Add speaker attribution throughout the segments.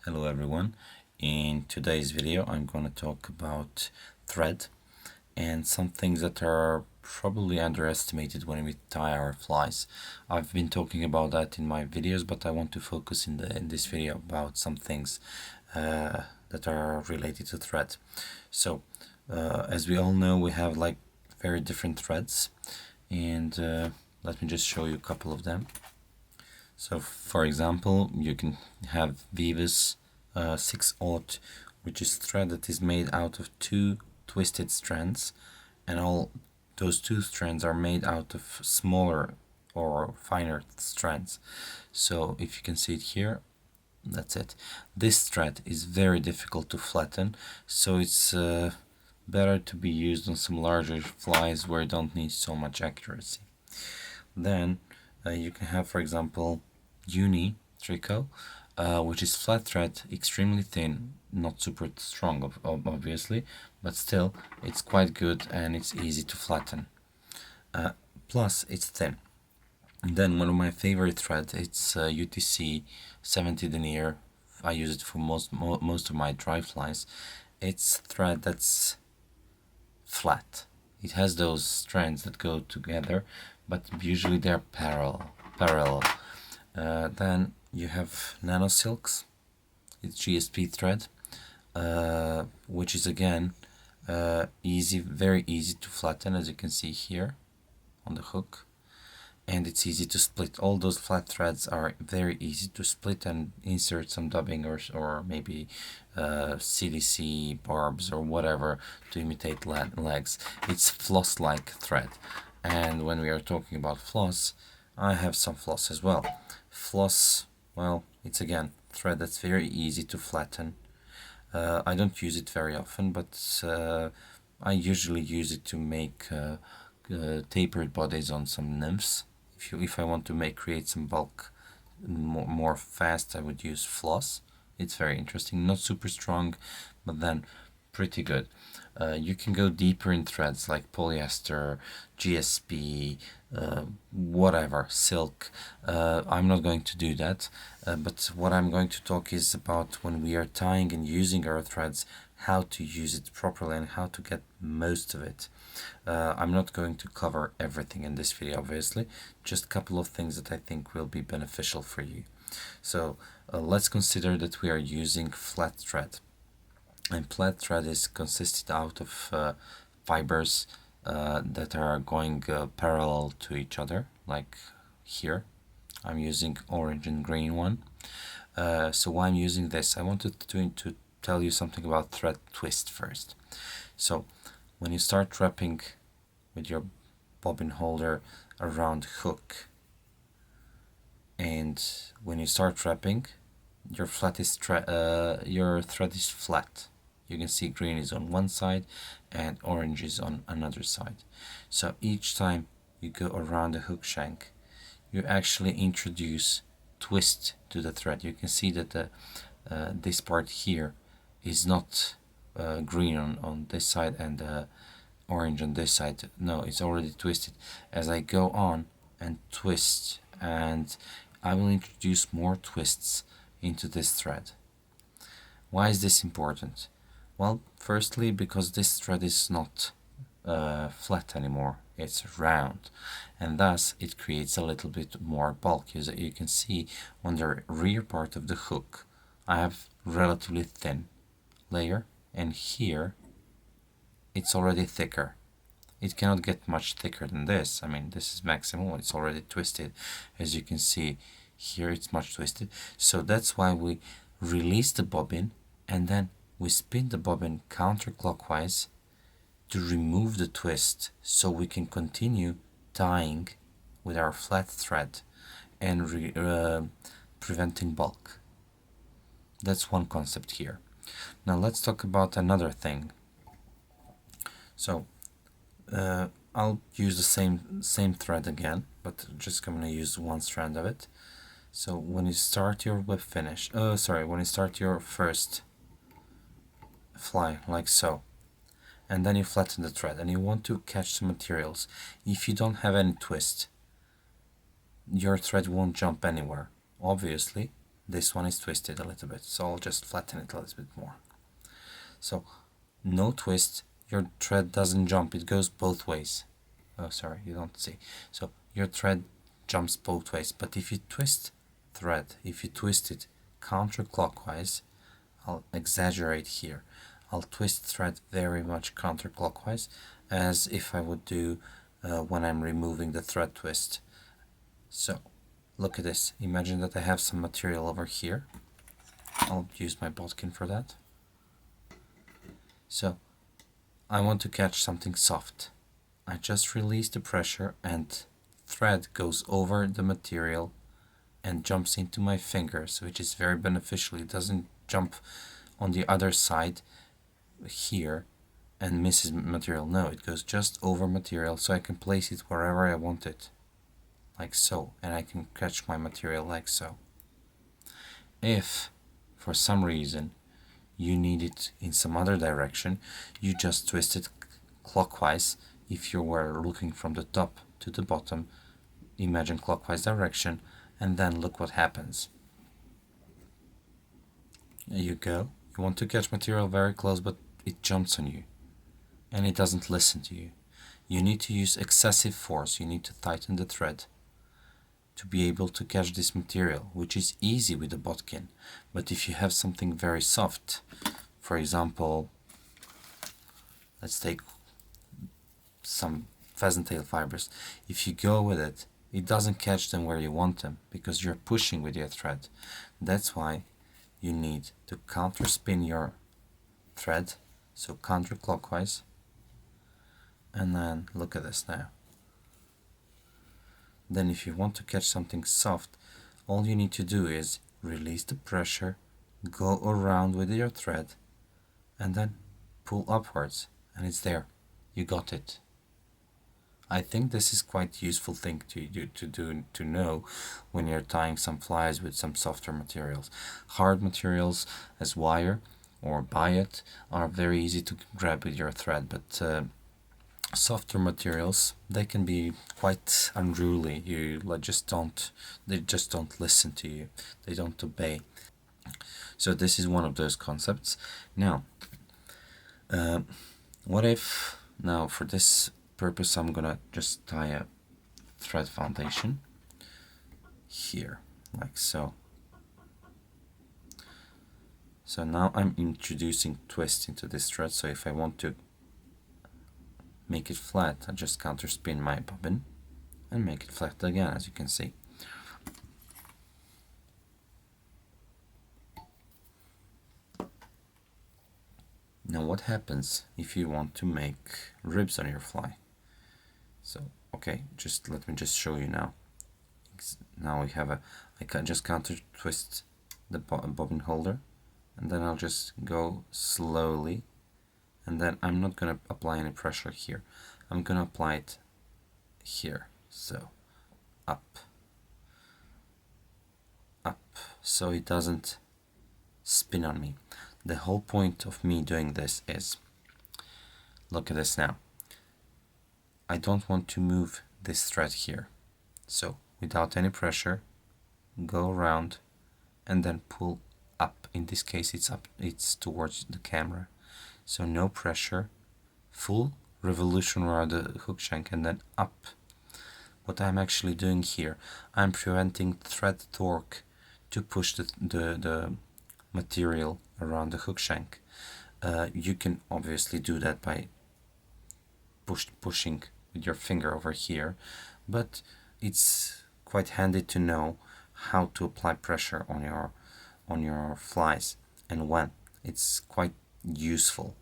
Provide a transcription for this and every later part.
Speaker 1: Hello everyone. In today's video I'm going to talk about thread and some things that are probably underestimated when we tie our flies. I've been talking about that in my videos, but I want to focus in this video about some things that are related to thread. So as we all know, we have like very different threads, and let me just show you a couple of them. So for example, you can have Vivus 6/0, which is thread that is made out of two twisted strands, and all those two strands are made out of smaller or finer strands. So if you can see it here, that's it. This thread is very difficult to flatten, so it's better to be used on some larger flies where you don't need so much accuracy. Then you can have, for example, uni tricot, which is flat thread, extremely thin, not super strong obviously, but still it's quite good and it's easy to flatten. Plus it's thin. And then one of my favorite threads, it's UTC 70 denier. I use it for most of my dry flies. It's thread that's flat. It has those strands that go together, but usually they're parallel. Then you have nano silks. It's GSP thread, which is again very easy to flatten, as you can see here on the hook, and it's easy to split. All those flat threads are very easy to split and insert some dubbing or maybe CDC barbs or whatever to imitate legs. It's floss-like thread, and when we are talking about floss, I have some floss as well. Floss, well, it's again thread that's very easy to flatten. I don't use it very often, but I usually use it to make tapered bodies on some nymphs. If I want to create some bulk more fast, I would use floss. It's very interesting, not super strong, but then pretty good. You can go deeper in threads like polyester, GSP, whatever, silk. I'm not going to do that, but what I'm going to talk is about when we are tying and using our threads, how to use it properly and how to get most of it. I'm not going to cover everything in this video, obviously, just a couple of things that I think will be beneficial for you. So let's consider that we are using flat thread. And flat thread is consisted out of fibers that are going parallel to each other, like here. I'm using orange and green one. So why I'm using this, I wanted to tell you something about thread twist first. So when you start wrapping with your bobbin holder around hook, and when you start wrapping, your thread is flat. You can see green is on one side and orange is on another side. So each time you go around the hook shank, you actually introduce twist to the thread. You can see that this part here is not green on this side and orange on this side. No, it's already twisted. As I go on and twist, and I will introduce more twists into this thread. Why is this important? Well, firstly, because this thread is not flat anymore, it's round, and thus it creates a little bit more bulk. As you can see on the rear part of the hook, I have relatively thin layer, and here it's already thicker. It cannot get much thicker than this. I mean, this is maximum, it's already twisted. As you can see here, it's much twisted. So that's why we release the bobbin and then we spin the bobbin counterclockwise to remove the twist, so we can continue tying with our flat thread and preventing bulk. That's one concept here. Now let's talk about another thing. So I'll use the same thread again, but just I'm gonna use one strand of it. So when you start your whip finish, when you start your first fly, like so, and then you flatten the thread and you want to catch some materials, if you don't have any twist, your thread won't jump anywhere. Obviously, this one is twisted a little bit, so I'll just flatten it a little bit more. So no twist, your thread doesn't jump, it goes both ways. Oh, sorry, you don't see. So your thread jumps both ways, but if you twist if you twist it counterclockwise, I'll exaggerate here, I'll twist thread very much counterclockwise, as if I would do when I'm removing the thread twist. So look at this, imagine that I have some material over here. I'll use my bodkin for that. So I want to catch something soft. I just release the pressure and thread goes over the material and jumps into my fingers, which is very beneficial. It doesn't jump on the other side here and misses material. No, it goes just over material, so I can place it wherever I want it, like so, and I can catch my material like so. If for some reason you need it in some other direction, you just twist it clockwise. If you were looking from the top to the bottom, imagine clockwise direction, and then look what happens. There you go. You want to catch material very close, but it jumps on you and it doesn't listen to you. You need to use excessive force, you need to tighten the thread to be able to catch this material, which is easy with a bodkin. But if you have something very soft, for example, let's take some pheasant tail fibers, if you go with it, it doesn't catch them where you want them because you're pushing with your thread. That's why you need to counter spin your thread, so counterclockwise, and then look at this now. Then if you want to catch something soft, all you need to do is release the pressure, go around with your thread, and then pull upwards, and it's there. You got it. I think this is quite useful thing to know when you're tying some flies with some softer materials. Hard materials as wire or biot are very easy to grab with your thread, but softer materials, they can be quite unruly. They just don't listen to you. They don't obey. So this is one of those concepts. Now, what if now for this purpose I'm gonna just tie a thread foundation here, like so. So now I'm introducing twist into this thread, so if I want to make it flat, I just counter spin my bobbin and make it flat again, as you can see. Now what happens if you want to make ribs on your fly? So okay, let me just show you now. Now we have I can just counter twist the bobbin holder, and then I'll just go slowly, and then I'm not gonna apply any pressure here. I'm gonna apply it here, so up, so it doesn't spin on me. The whole point of me doing this is, look at this now. I don't want to move this thread here, so without any pressure, go around and then pull up. In this case it's towards the camera, so no pressure, full revolution around the hook shank and then up. What I'm actually doing here, I'm preventing thread torque to push the material around the hook shank. You can obviously do that by pushing with your finger over here, but it's quite handy to know how to apply pressure on your flies and when. It's quite useful.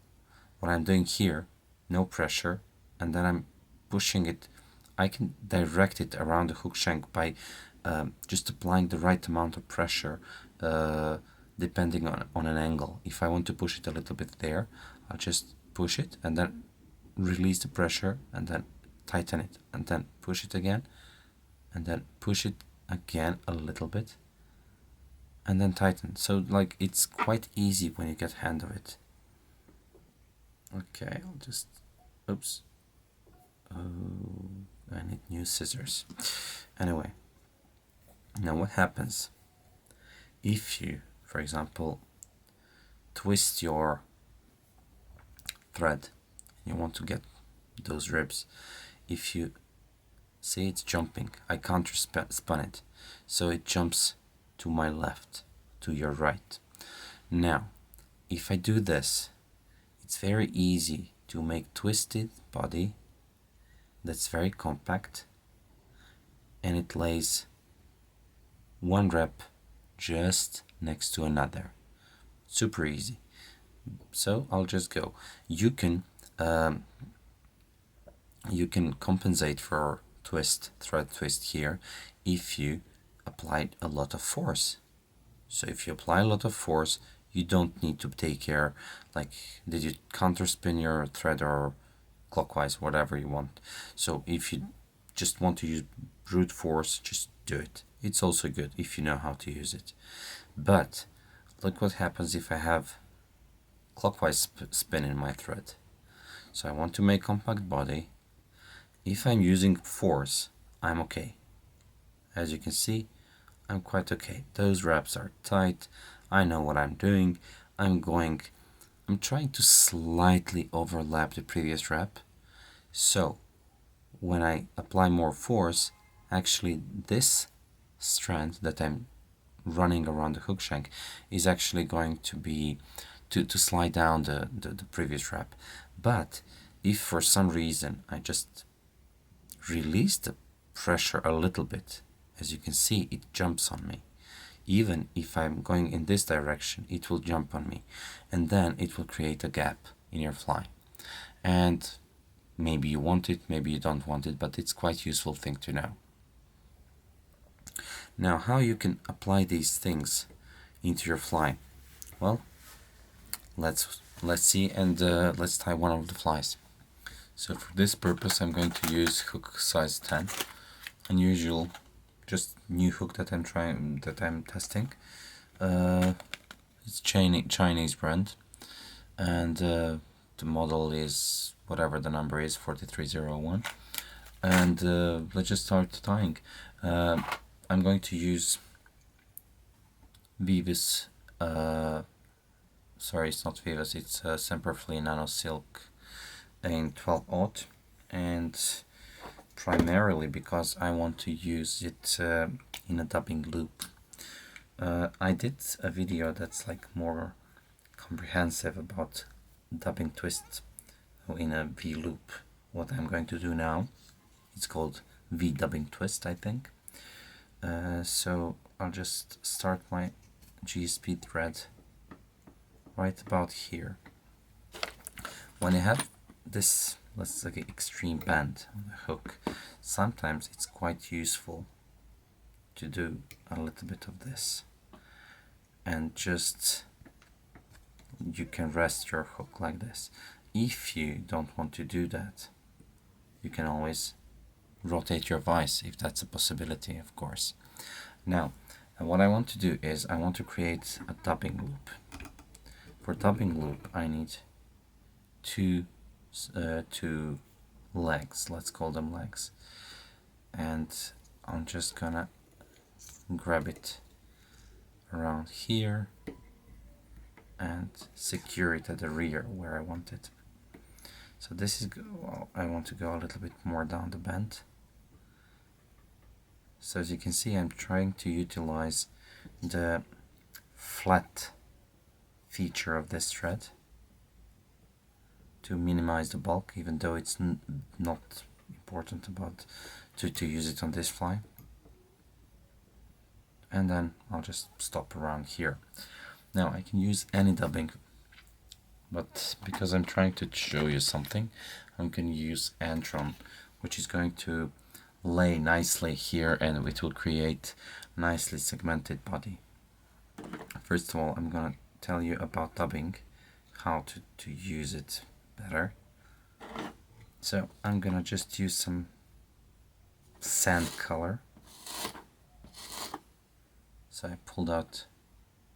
Speaker 1: What I'm doing here, no pressure, and then I'm pushing it. I can direct it around the hook shank by just applying the right amount of pressure depending on an angle. If I want to push it a little bit there, I'll just push it and then release the pressure and then tighten it and then push it again and then push it again a little bit and then tighten. So like it's quite easy when you get hand of it. Okay, I'll just, oops, oh, I need new scissors. Anyway, now what happens If you, for example, twist your thread, you want to get those ribs, if you see it's jumping, I counter spun it, so it jumps to my left, to your right. Now, if I do this, it's very easy to make twisted body that's very compact, and it lays one rep just next to another. Super easy. So I'll just go. You can compensate for thread twist here if you applied a lot of force. So if you apply a lot of force, you don't need to take care, like, did you counter spin your thread or clockwise, whatever you want. So if you just want to use brute force, just do it. It's also good if you know how to use it. But look what happens if I have clockwise spin in my thread. So I want to make compact body. If I'm using force, I'm okay. As you can see, I'm quite okay. Those wraps are tight. I know what I'm doing. I'm trying to slightly overlap the previous wrap. So when I apply more force, actually this strand that I'm running around the hook shank is actually going to be to slide down the previous wrap. But if for some reason I just release the pressure a little bit, as you can see, it jumps on me. Even if I'm going in this direction, it will jump on me, and then it will create a gap in your fly. And maybe you want it, maybe you don't want it, but it's quite useful thing to know. Now, how you can apply these things into your fly? Well, let's see, and let's tie one of the flies. So for this purpose, I'm going to use hook size 10, unusual, just new hook that I'm testing. It's Chinese brand, and the model is whatever the number is, 4301. And let's just start tying. I'm going to use Vivus. Sorry, it's not Vivus. It's Semperfli Nano Silk in 12/0, and primarily because I want to use it in a dubbing loop. I did a video that's like more comprehensive about dubbing twists in a V loop. What I'm going to do now, it's called V dubbing twist, I think. So I'll just start my GSP thread right about here. When you have this, let's say, extreme bend on the hook, sometimes it's quite useful to do a little bit of this, and just you can rest your hook like this. If you don't want to do that, you can always rotate your vise, if that's a possibility, of course. Now, what I want to do is I want to create a dubbing loop. For dubbing loop, I need two legs, let's call them legs, and I'm just gonna grab it around here and secure it at the rear where I want it. So this is, well, I want to go a little bit more down the bend. So as you can see, I'm trying to utilize the flat feature of this thread to minimize the bulk, even though it's not important about to use it on this fly. And then I'll just stop around here. Now I can use any dubbing, but because I'm trying to show you something, I'm going to use Antron, which is going to lay nicely here, and it will create nicely segmented body. First of all, I'm going to tell you about dubbing, how to use it better. So I'm going to just use some sand color. So I pulled out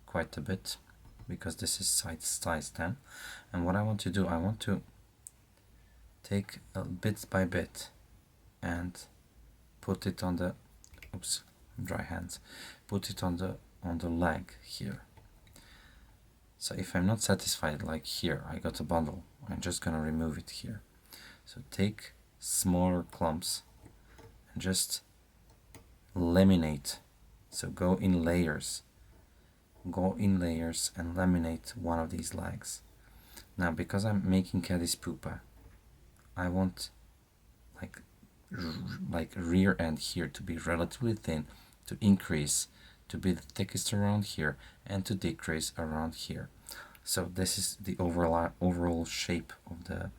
Speaker 1: quite a bit because this is size 10, and what I want to do, I want to take bit by bit and put it on the, oops, dry hands, put it on on the leg here. So if I'm not satisfied, like here, I got a bundle, I'm just gonna remove it here. So take smaller clumps and just laminate. So go in layers and laminate one of these legs. Now because I'm making caddis pupa, I want like rear end here to be relatively thin, to increase to be the thickest around here, and to decrease around here. So this is the overall shape of the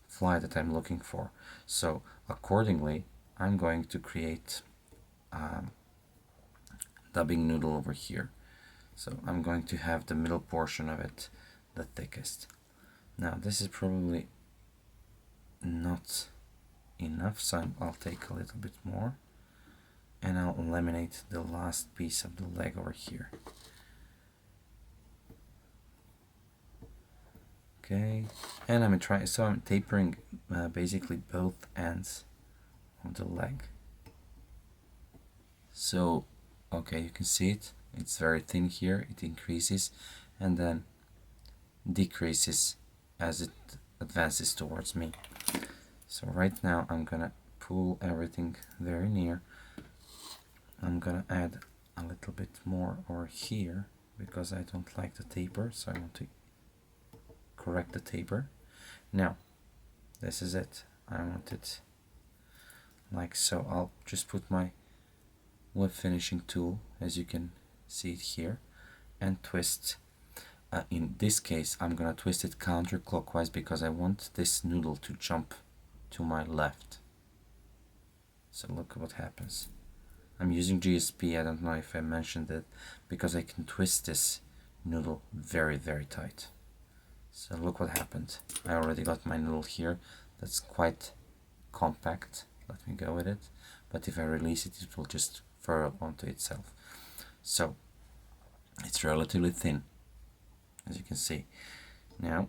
Speaker 1: fly that I'm looking for. So accordingly, I'm going to create dubbing noodle over here. So I'm going to have the middle portion of it the thickest. Now this is probably not enough, so I'll take a little bit more and I'll laminate the last piece of the leg over here. Okay, and I'm trying, so I'm tapering basically both ends of the leg. So okay, you can see it, it's very thin here, it increases and then decreases as it advances towards me. So right now I'm gonna pull everything very near. I'm gonna add a little bit more over here because I don't like the taper, so I want to correct the taper. Now this is it, I want it like so. I'll just put my web finishing tool, as you can see it here, and twist. In this case I'm gonna twist it counterclockwise because I want this noodle to jump to my left. So look what happens. I'm using GSP, I don't know if I mentioned it, because I can twist this noodle very tight. So look what happened. I already got my noodle here, that's quite compact. Let me go with it, but if I release it, it will just furl onto itself. So it's relatively thin, as you can see. Now,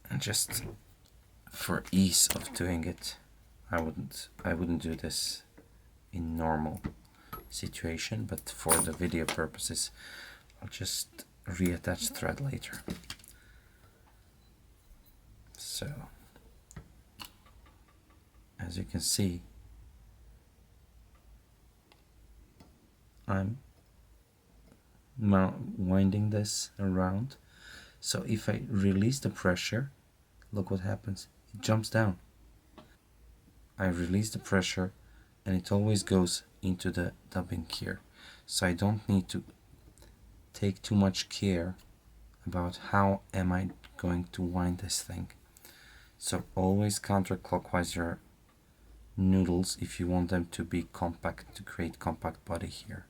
Speaker 1: and just for ease of doing it, I wouldn't do this in normal situation, but for the video purposes I'll just reattach thread later. So as you can see, I'm winding this around, so if I release the pressure, look what happens, it jumps down. I release the pressure and it always goes into the dubbing here, so I don't need to take too much care about how am I going to wind this thing. So always counterclockwise your noodles if you want them to be compact, to create compact body here.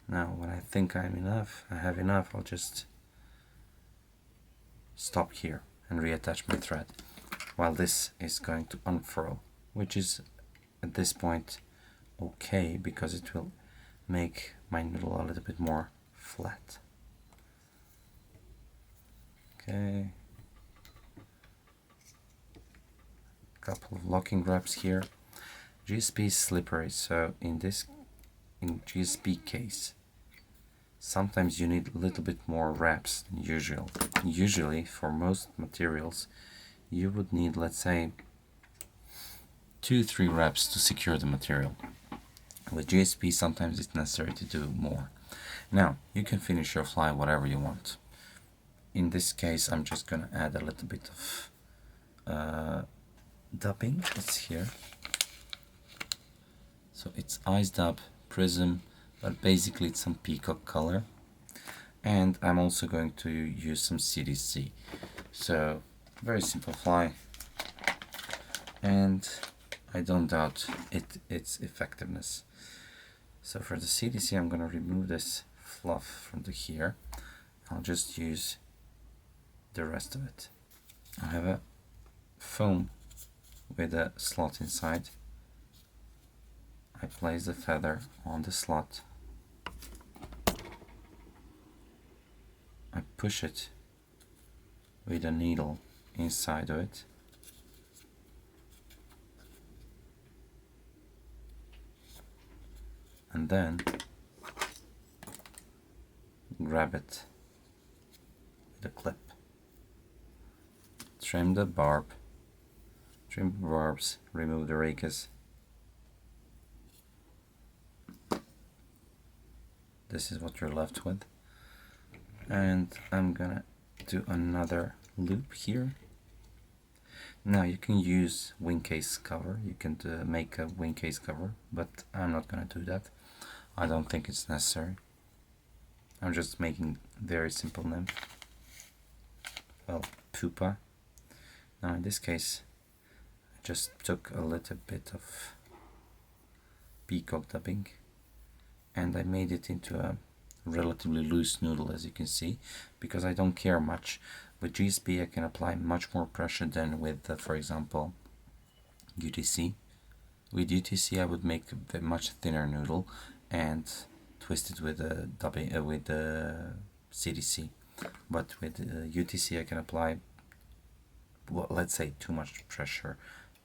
Speaker 1: Now when I think I have enough, I'll just stop here and reattach my thread while this is going to unfurl, which is at this point okay because it will make my noodle a little bit more flat. Okay, couple of locking wraps here. GSP is slippery, so in GSP case sometimes you need a little bit more wraps than usual. Usually for most materials you would need, let's say, 2-3 wraps to secure the material. With GSP sometimes it's necessary to do more. Now you can finish your fly whatever you want. In this case I'm just gonna add a little bit of dubbing. It's here, so it's ice dub prism, but basically it's some peacock color, and I'm also going to use some CDC. So very simple fly, and I don't doubt its effectiveness. So for the CDC I'm going to remove this fluff from here. I'll just use the rest of it. I have a foam with a slot inside. I place the feather on the slot. I push it with a needle inside of it. And then grab it with a clip, trim the barbs, remove the rakas. This is what you're left with, and I'm gonna do another loop here. Now you can use wing case cover, you can make a wing case cover, but I'm not gonna do that. I don't think it's necessary. I'm just making very simple nymph. Well, pupa. Now in this case, I just took a little bit of peacock dubbing and I made it into a relatively loose noodle, as you can see, because I don't care much. With GSP I can apply much more pressure than with, for example, UTC. With UTC I would make a much thinner noodle and twist it with a CDC. But with UTC I can apply, well, let's say, too much pressure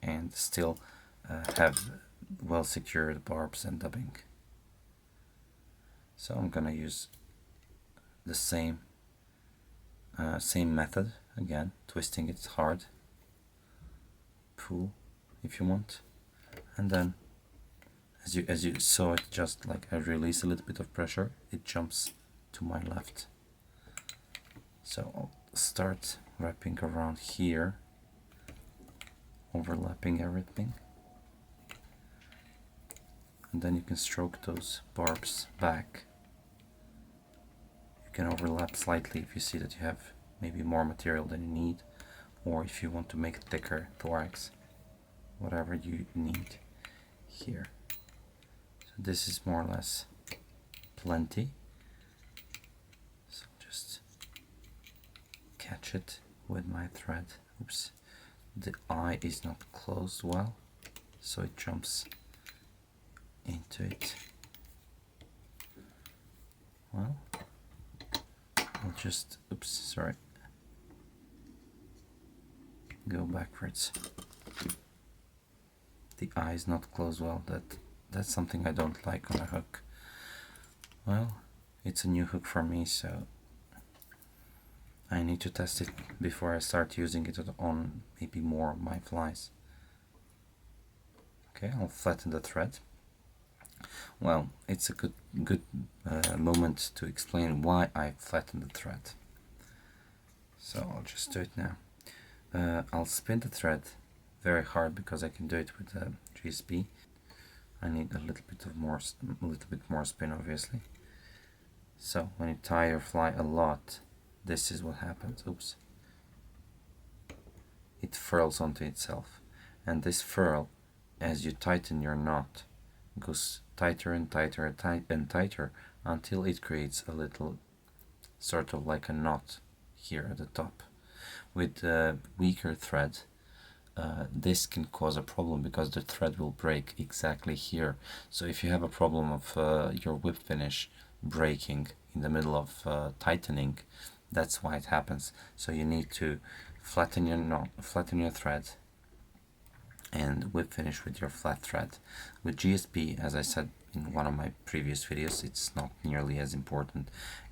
Speaker 1: and still have well secured barbs and dubbing. So I'm gonna use the same method again, twisting it hard, pull if you want, and then as you saw it, just like I release a little bit of pressure, it jumps to my left. So I'll start wrapping around here, overlapping everything, and then you can stroke those barbs back. You can overlap slightly if you see that you have maybe more material than you need, or if you want to make thicker thorax, whatever you need here. So this is more or less plenty. So just catch it with my thread. Oops, the eye is not closed well, so it jumps into it. Well, I'll just, oops, sorry, go backwards. The eye is not closed well. That's something I don't like on a hook. Well, it's a new hook for me, so I need to test it before I start using it on maybe more of my flies. Okay, I'll flatten the thread. Well, it's a good moment to explain why I flattened the thread. So I'll just do it now. I'll spin the thread very hard because I can do it with the GSP. I need a little bit more spin, obviously. So when you tie your fly a lot, this is what happens. Oops. It furls onto itself, and this furl, as you tighten your knot, goes tighter and tighter and tighter until it creates a little sort of like a knot here at the top. With weaker thread, this can cause a problem because the thread will break exactly here. So if you have a problem of your whip finish breaking in the middle of tightening, that's why it happens. So you need to flatten your knot, flatten your thread, and whip finish with your flat thread. With GSP, as I said in one of my previous videos, it's not nearly as important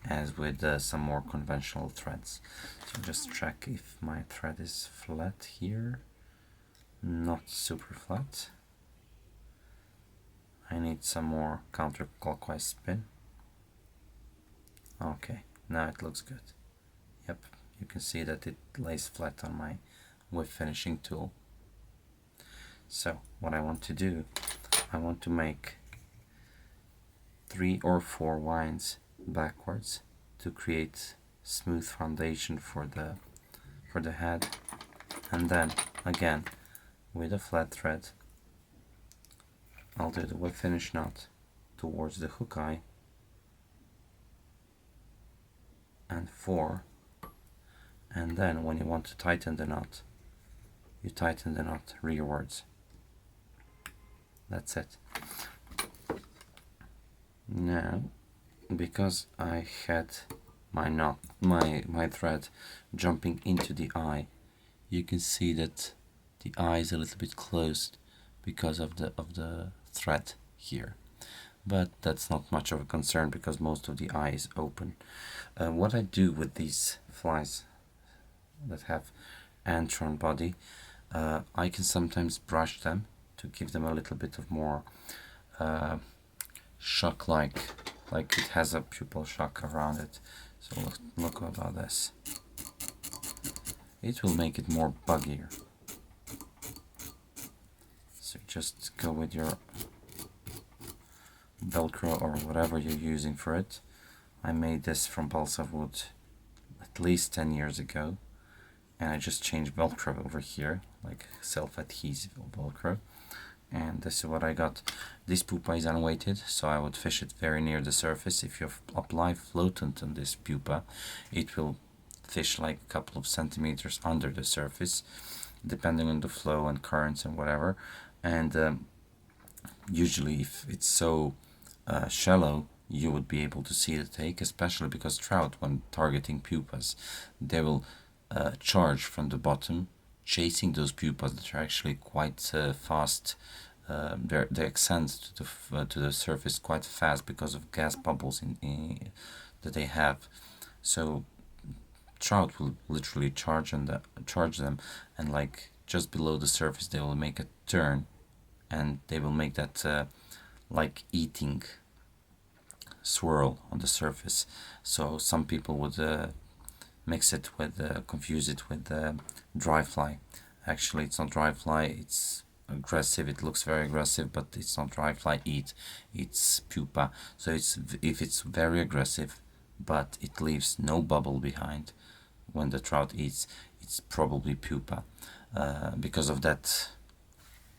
Speaker 1: as with some more conventional threads. So just check if my thread is flat here. Not super flat. I need some more counterclockwise spin. Okay, now it looks good. Yep, you can see that it lays flat on my whip finishing tool. So what I want to do, I want to make 3 or 4 winds backwards to create smooth foundation for the head, and then again with a flat thread I'll do the whip finish knot towards the hook eye and 4, and then when you want to tighten the knot, you tighten the knot rearwards. That's it. Now, because I had my thread jumping into the eye, you can see that the eye is a little bit closed because of the thread here. but that's not much of a concern because most of the eye is open. What I do with these flies that have antron body, I can sometimes brush them to give them a little bit of more shock, like it has a pupil shock around it. So look about this. It will make it more buggier. So just go with your Velcro or whatever you're using for it. I made this from balsa wood at least 10 years ago, and I just changed Velcro over here, like self-adhesive Velcro, and this is what I got. This pupa is unweighted, so I would fish it very near the surface. If you apply floatant on this pupa, it will fish like a couple of centimeters under the surface, depending on the flow and currents and whatever. And usually if it's so shallow, you would be able to see the take, especially because trout, when targeting pupas, they will charge from the bottom, chasing those pupas that are actually quite fast. They ascend to the surface quite fast because of gas bubbles that they have. So trout will literally charge them, and like just below the surface they will make a turn, and they will make that like eating swirl on the surface. So some people would confuse it with dry fly. Actually, it's not dry fly, it's aggressive. It looks very aggressive, but it's not dry fly it's pupa. So if it's very aggressive but it leaves no bubble behind when the trout eats, it's probably pupa, because of that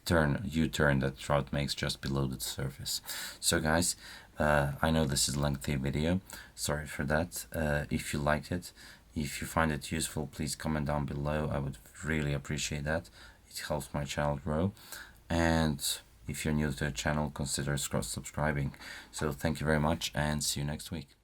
Speaker 1: U-turn that trout makes just below the surface. So guys, I know this is a lengthy video, sorry for that. If you liked it, if you find it useful, please comment down below. I would really appreciate that. It helps my channel grow. And if you're new to the channel, consider subscribing. So thank you very much, and see you next week.